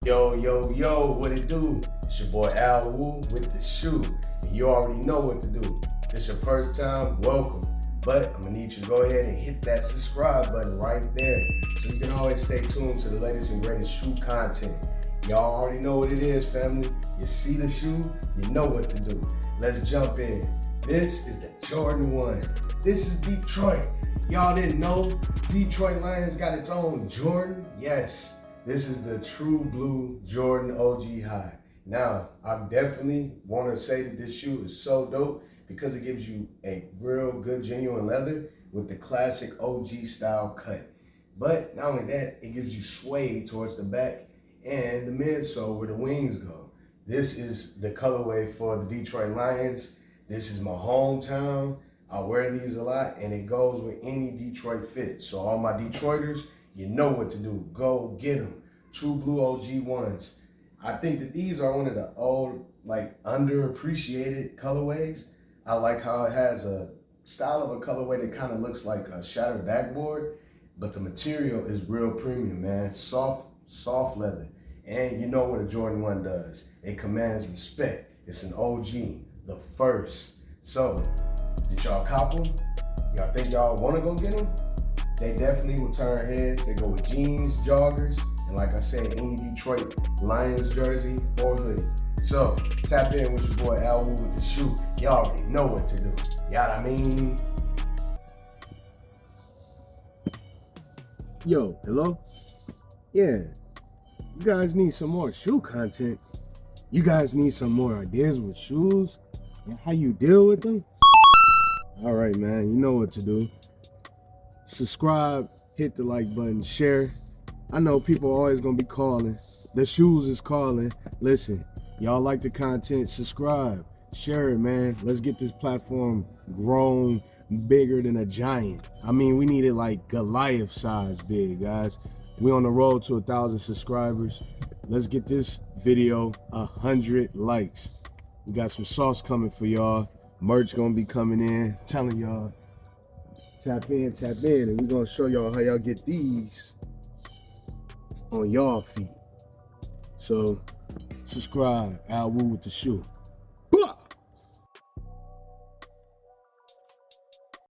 Yo, yo, yo, what it do? It's your boy Al Woo with the shoe. And you already know what to do. If it's your first time, welcome. But I'm gonna need you to go ahead and hit that subscribe button right there so you can always stay tuned to the latest and greatest shoe content. Y'all already know what it is, family. You see the shoe, you know what to do. Let's jump in. This is the Jordan 1. This is Detroit. Y'all didn't know Detroit Lions got its own Jordan? Yes. This is the true blue Jordan OG high. Now, I definitely want to say that this shoe is so dope because it gives you a real good genuine leather with the classic OG style cut. But not only that, it gives you suede towards the back and the midsole where the wings go. This is the colorway for the Detroit Lions. This is my hometown. I wear these a lot and it goes with any Detroit fit. So all my Detroiters, you know what to do. Go get them. True blue OG ones. I think that these are one of the old, like, underappreciated colorways. I like how it has a style of a colorway that kind of looks like a shattered backboard, but the material is real premium, man. Soft leather. And you know what a Jordan 1 does. It commands respect. It's an OG, the first. So, did y'all cop them? Y'all think y'all want to go get them? They definitely will turn heads. They go with jeans, joggers, and like I said, any Detroit Lions jersey or hoodie. So, tap in with your boy Al Woo with the shoe. Y'all already know what to do. Y'all I mean? Yo, hello? Yeah, you guys need some more shoe content. You guys need some more ideas with shoes and how you deal with them? All right, man, you know what to do. Subscribe, hit the like button, share. I know people are always gonna be calling. The shoes is calling. Listen, y'all like the content, subscribe, share it, man. Let's get this platform grown bigger than a giant. I mean, we need it like Goliath size big, guys. We on the road to 1,000 subscribers. Let's get this video 100 likes. We got some sauce coming for y'all. Merch gonna be coming in. I'm telling y'all. Tap in, and we're gonna show y'all how y'all get these on y'all feet. So, subscribe, Al Woo with the shoe.